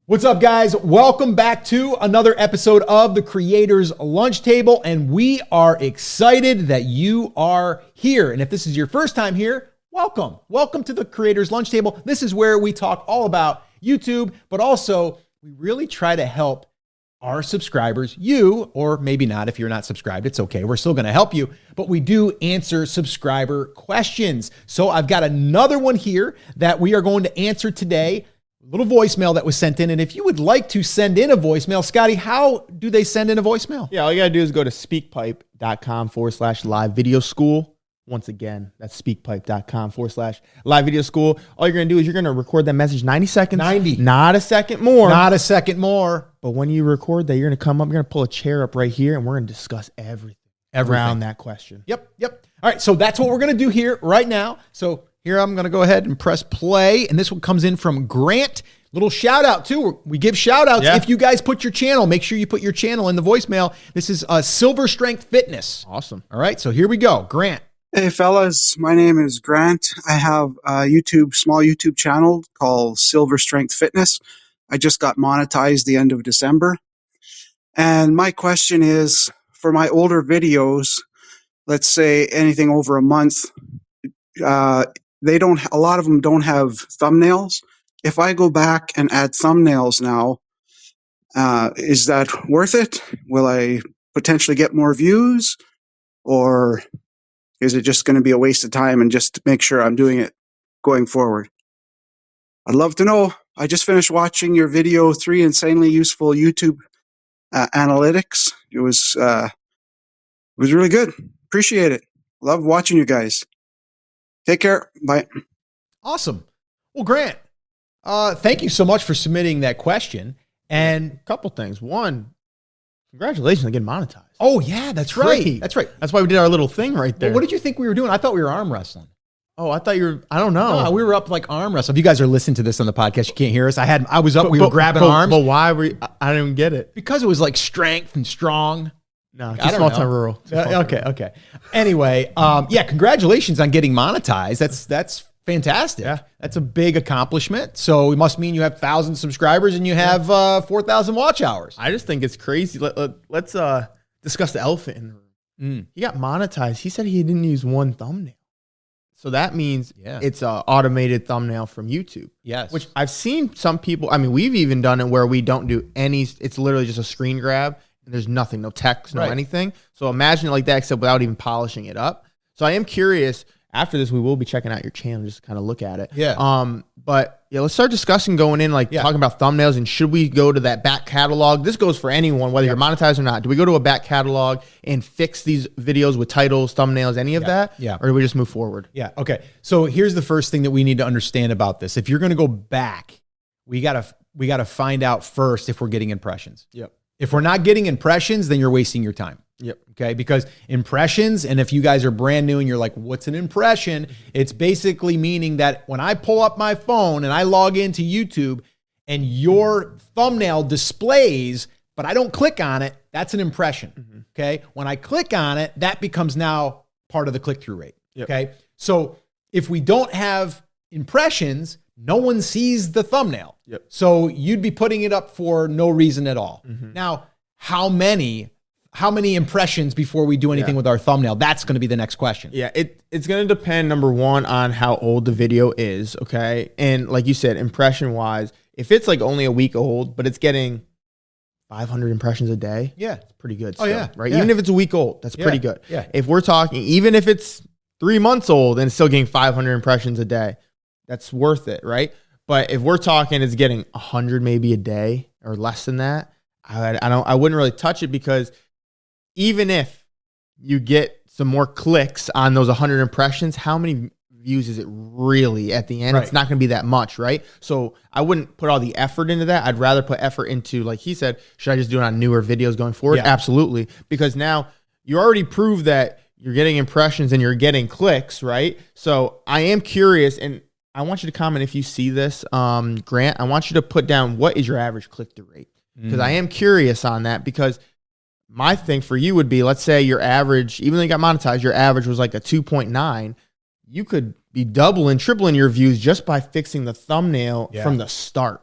What's up, guys? Welcome back to another episode of the Creators Lunch Table, and we are excited that you are here. And if this is your first time here, welcome. Welcome to the Creators Lunch Table. This is where we talk all about YouTube, but also we really try to help our subscribers, you, or maybe not. If you're not subscribed, it's okay. We're still going to help you, but we do answer subscriber questions. So I've got another one here that we are going to answer today. Little voicemail that was sent in. And if you would like to send in a voicemail, Scotty, how do they send in a voicemail? Yeah, all you got to do is go to speakpipe.com/live video school. Once again, that's speakpipe.com/live video school. All you're going to do is you're going to record that message 90 seconds. 90. Not a second more. Not a second more. But when you record that, you're going to come up, you're going to pull a chair up right here, and we're going to discuss everything around that question. Yep. All right, so that's what we're going to do here right now. So here I'm going to go ahead and press play, and this one comes in from Grant. Little shout out too. We give shout outs if you guys put your channel. Make sure you put your channel in the voicemail. This is Silver Strength Fitness. Awesome. All right, so here we go. Grant. Hey fellas, my name is Grant. I have a small YouTube channel called Silver Strength Fitness. I just got monetized the end of December. And my question is, for my older videos, let's say anything over a month, a lot of them don't have thumbnails. If I go back and add thumbnails now, is that worth it? Will I potentially get more views? Or is it just going to be a waste of time and just to make sure I'm doing it going forward? I'd love to know. I just finished watching your video, 3 insanely useful YouTube analytics. It was really good. Appreciate it. Love watching you guys. Take care. Bye. Awesome. Well, Grant, thank you so much for submitting that question. And a couple things. One, congratulations on getting monetized. Oh, yeah, that's right. That's right. That's why we did our little thing right there. Well, what did you think we were doing? I thought we were arm wrestling. Oh, I thought you were, I don't know. No, we were up like arm wrestling. If you guys are listening to this on the podcast, you can't hear us. I was up, we were grabbing arms. But why were you, I didn't even get it. Because it was like strength and strong. No, just small town rural. Okay. Anyway, yeah, congratulations on getting monetized. That's fantastic. Yeah. That's a big accomplishment. So it must mean you have 1,000 subscribers and you have 4,000 watch hours. I just think it's crazy. Let's discuss the elephant in the room. He got monetized. He said he didn't use one thumbnail. So that means it's an automated thumbnail from YouTube. Yes. Which I've seen some people, I mean, we've even done it where we don't do any, it's literally just a screen grab. And there's nothing, no text, no anything. So imagine it like that, except without even polishing it up. So I am curious. After this, we will be checking out your channel just to kind of look at it. Yeah. But yeah, let's start discussing going in, talking about thumbnails and should we go to that back catalog? This goes for anyone, whether you're monetized or not. Do we go to a back catalog and fix these videos with titles, thumbnails, any of that? Yeah. Or do we just move forward? Yeah. Okay. So here's the first thing that we need to understand about this. If you're going to go back, we gotta find out first if we're getting impressions. Yep. If we're not getting impressions, then you're wasting your time. Yep. Okay. Because impressions, and if you guys are brand new and you're like, what's an impression? It's basically meaning that when I pull up my phone and I log into YouTube and your thumbnail displays, but I don't click on it, that's an impression. Okay. When I click on it, that becomes now part of the click-through rate. Yep. Okay. So if we don't have impressions, no one sees the thumbnail. Yep. So you'd be putting it up for no reason at all. Now, how many impressions before we do anything with our thumbnail? That's going to be the next question. Yeah, it's going to depend, number one, on how old the video is, okay? And like you said, impression-wise, if it's like only a week old, but it's getting 500 impressions a day, it's pretty good still, right? Yeah. Even if it's a week old, that's pretty good. Yeah. If we're talking, even if it's 3 months old and it's still getting 500 impressions a day, that's worth it, right? But if we're talking it's getting 100 maybe a day or less than that, I wouldn't really touch it, because even if you get some more clicks on those 100 impressions, how many views is it really at the end? It's not going to be that much, right? So I wouldn't put all the effort into that. I'd rather put effort into, like he said, should I just do it on newer videos going forward? Yeah. Absolutely. Because now you already proved that you're getting impressions and you're getting clicks, right? So I am curious, and I want you to comment if you see this, Grant. I want you to put down, what is your average click-through rate? Because I am curious on that, because my thing for you would be, let's say your average, even though you got monetized, your average was like a 2.9. You could be doubling, tripling your views just by fixing the thumbnail from the start.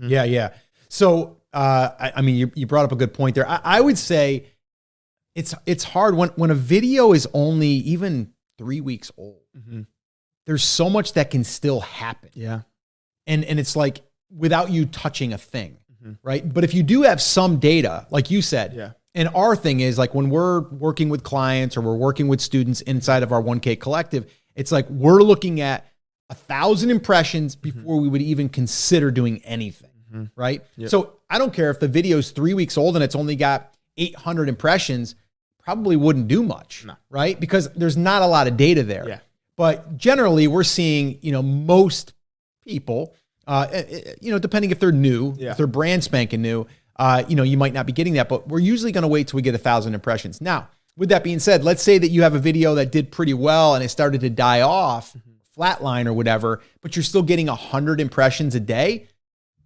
Yeah, yeah. So, I mean, you brought up a good point there. I would say it's hard when a video is only even 3 weeks old. There's so much that can still happen. Yeah. And it's like without you touching a thing, right? But if you do have some data, like you said, and our thing is like when we're working with clients or we're working with students inside of our 1K collective, it's like we're looking at 1,000 impressions before we would even consider doing anything, right? Yep. So I don't care if the video is 3 weeks old and it's only got 800 impressions, probably wouldn't do much, right? Because there's not a lot of data there. Yeah. But generally we're seeing, most people, depending if they're new, if they're brand spanking new, you might not be getting that, but we're usually going to wait till we get 1,000 impressions. Now, with that being said, let's say that you have a video that did pretty well and it started to die off, flatline or whatever, but you're still getting 100 impressions a day.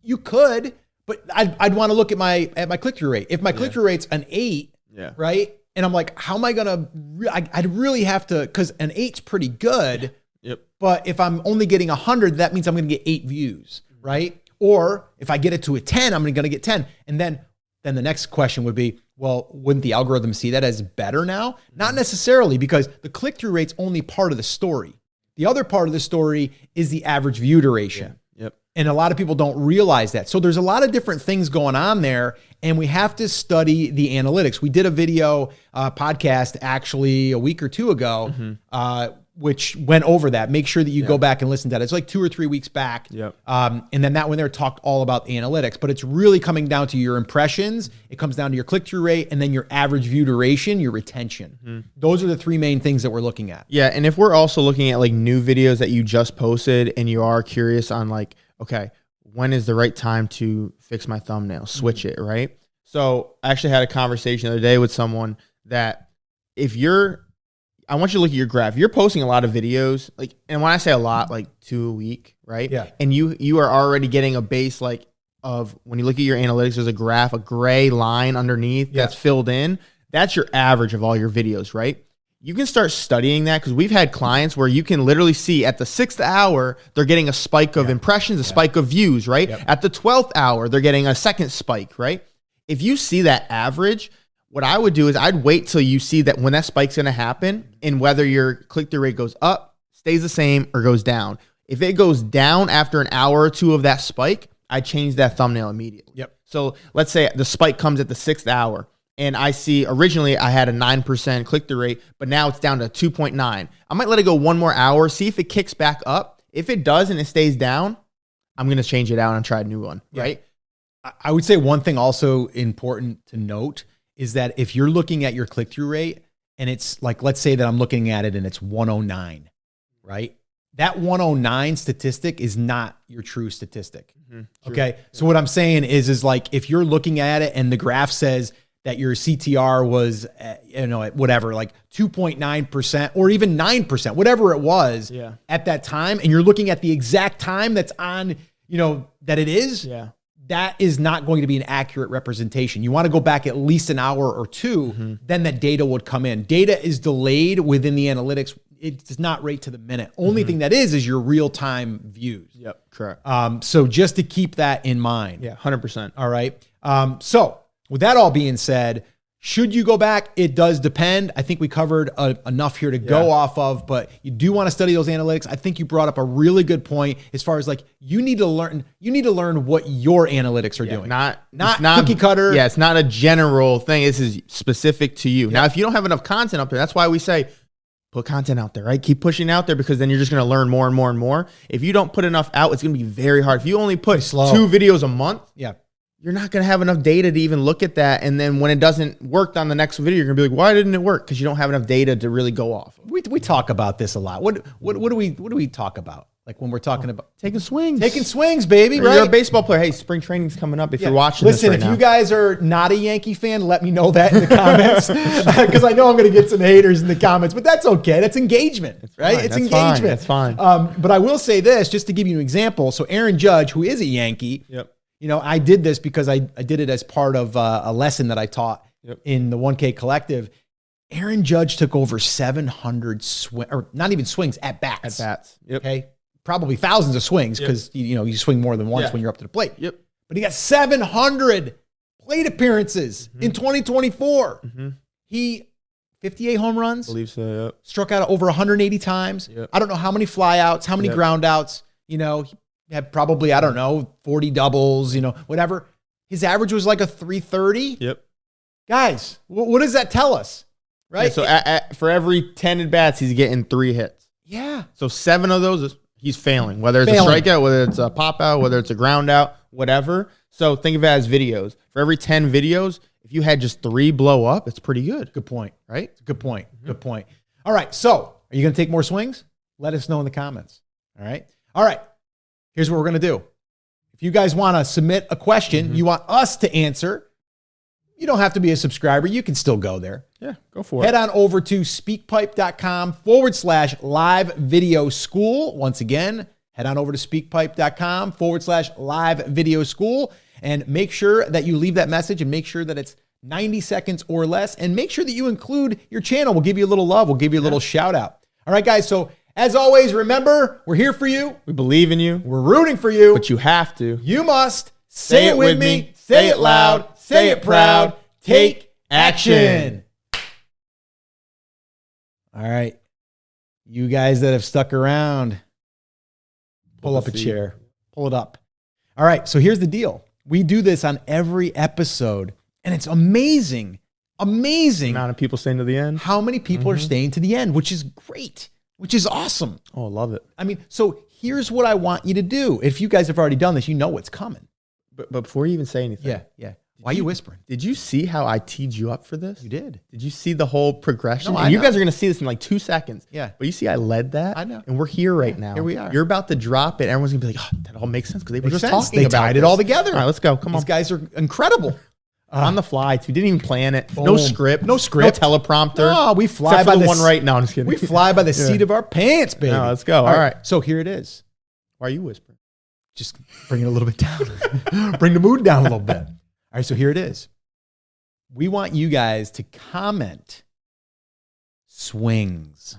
You could, but I'd want to look at my click-through rate. If my click-through rate's an 8, right? And I'm like, how am I going to, I'd really have to, because an 8's pretty good. Yep. But if I'm only getting 100, that means I'm going to get 8 views, right? Or if I get it to a 10, I'm going to get 10. And then the next question would be, well, wouldn't the algorithm see that as better now? Not necessarily, because the click-through rate's only part of the story. The other part of the story is the average view duration. Yep. And a lot of people don't realize that. So there's a lot of different things going on there, and we have to study the analytics. We did a video podcast actually a week or two ago, which went over that. Make sure that you go back and listen to that. It's like 2 or 3 weeks back. Yep. And then that one there talked all about the analytics, but it's really coming down to your impressions. It comes down to your click-through rate and then your average view duration, your retention. Those are the 3 main things that we're looking at. Yeah. And if we're also looking at like new videos that you just posted and you are curious on like, okay, when is the right time to fix my thumbnail, switch it, right? So I actually had a conversation the other day with someone that I want you to look at your graph. You're posting a lot of videos, like, and when I say a lot, like 2 a week, right? Yeah. And you are already getting a base like of when you look at your analytics, there's a graph, a gray line underneath that's filled in. That's your average of all your videos, right? You can start studying that because we've had clients where you can literally see at the 6th hour, they're getting a spike of impressions, a spike of views, right? At the 12th hour, they're getting a second spike, right? If you see that average, what I would do is I'd wait till you see that when that spike's going to happen and whether your click-through rate goes up, stays the same, or goes down. If it goes down after an hour or 2 of that spike, I change that thumbnail immediately. Yep. So let's say the spike comes at the 6th hour and I see originally I had a 9% click-through rate, but now it's down to 2.9. I might let it go 1 more hour, see if it kicks back up. If it does and it stays down, I'm going to change it out and try a new one, right? I would say one thing also important to note is that if you're looking at your click-through rate and it's like, let's say that I'm looking at it and it's 109, right? That 109 statistic is not your true statistic. Okay. So what I'm saying is like, if you're looking at it and the graph says that your CTR was, at whatever, like 2.9% or even 9%, whatever it was at that time, and you're looking at the exact time that's on, that it is, that is not going to be an accurate representation. You want to go back at least an hour or 2, then that data would come in. Data is delayed within the analytics. It's not right to the minute. Only thing that is your real-time views. Yep, correct. So just to keep that in mind. Yeah, 100%. All right. So with that all being said, should you go back? It does depend. I think we covered enough here to go off of, but you do want to study those analytics. I think you brought up a really good point as far as like, you need to learn what your analytics are doing. Not cookie cutter. Yeah. It's not a general thing. This is specific to you. Now, if you don't have enough content up there, that's why we say, put content out there, right? Keep pushing out there because then you're just going to learn more and more and more. If you don't put enough out, it's going to be very hard. If you only put 2 videos a month, you're not going to have enough data to even look at that. And then when it doesn't work on the next video, you're going to be like, why didn't it work? Because you don't have enough data to really go off. We talk about this a lot. What do we talk about? Like when we're talking about taking swings, baby, right? You're a baseball player. Hey, spring training's coming up. If you're watching this right now. Listen, if you guys are not a Yankee fan, let me know that in the comments because I know I'm going to get some haters in the comments, but that's okay. That's engagement, right? It's engagement. That's fine. But I will say this, just to give you an example. So Aaron Judge, who is a Yankee, I did this because I did it as part of a lesson that I taught in the 1K collective. Aaron Judge took over 700 not even swings, at bats. Yep. Okay. Probably thousands of swings because you swing more than once when you're up to the plate. Yep. but he got 700 plate appearances in 2024. He 58 home runs. I believe so, yep. Struck out over 180 times. Yep. I don't know how many flyouts, how many ground outs. You know, he had probably, I don't know, 40 doubles, you know, whatever. His average was like a 330. Yep. Guys, what does that tell us? Right? Yeah, so for every 10 at-bats, he's getting 3 hits. Yeah. So 7 of those, he's failing, whether it's a strikeout, whether it's a pop-out, whether it's a ground-out, whatever. So think of it as videos. For every 10 videos, if you had just 3 blow up, it's pretty good. Good point. Right? Good point. Good point. All right. So are you going to take more swings? Let us know in the comments. All right. All right. Here's what we're going to do. If you guys want to submit a question you want us to answer, you don't have to be a subscriber. You can still go there. Yeah, go for Head on over to speakpipe.com/live video school. Once again, head on over to speakpipe.com/live video school and make sure that you leave that message and make sure that it's 90 seconds or less and make sure that you include your channel. We'll give you a little love. We'll give you a little shout out. All right, guys. So as always, remember, we're here for you. We believe in you. We're rooting for you. But you have to. You must say it with me. Say it loud. Say it proud. Take action. All right. You guys that have stuck around, pull up a chair. Pull it up. All right. So here's the deal. We do this on every episode, and it's amazing, amazing Amount of people staying to the end. how many people are staying to the end, which is great, which is awesome. Oh, I love it. I mean, so here's what I want you to do. If you guys have already done this, you know what's coming. But before you even say anything. Yeah. Why are you whispering? Did you see how I teed you up for this? You did. Did you see the whole progression? No, and I you know. guys are going to see this in like 2 seconds. Yeah. But you see I led that. I know. And we're here right now. Here we are. You're about to drop it. Everyone's going to be like, oh, that all makes sense because they were Makes just sense. talking They about tied it this. all together. All right, let's go. Come on. These guys are incredible. On the fly, too. Didn't even plan it. No Boom. script. No script. No teleprompter. No, we fly Except by for the the one right now. I'm just kidding. We fly by the seat of our pants, baby. No, let's go. All right. So here it is. Why are you whispering? Just bring it a little bit down. Bring the mood down a little bit. All right, so here it is. We want you guys to comment swings.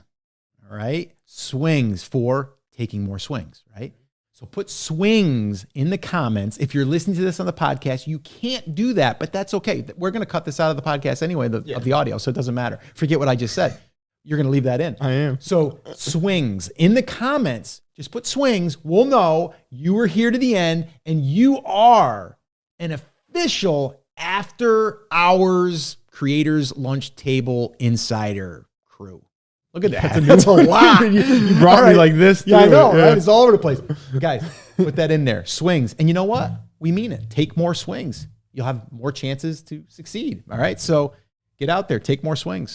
All right? Swings for taking more swings, right? So put swings in the comments. If you're listening to this on the podcast, you can't do that, but that's okay. We're going to cut this out of the podcast anyway, of the audio, so it doesn't matter. Forget what I just said. You're going to leave that in. I am. So swings in the comments, just put swings. We'll know you were here to the end and you are an official after hours creators lunch table insider crew. Look at that. That's a lot. You brought me like this. Yeah, I too. know, right? It's all over the place. Guys, put that in there. Swings. And you know what? We mean it. Take more swings. You'll have more chances to succeed. All right. So get out there. Take more swings.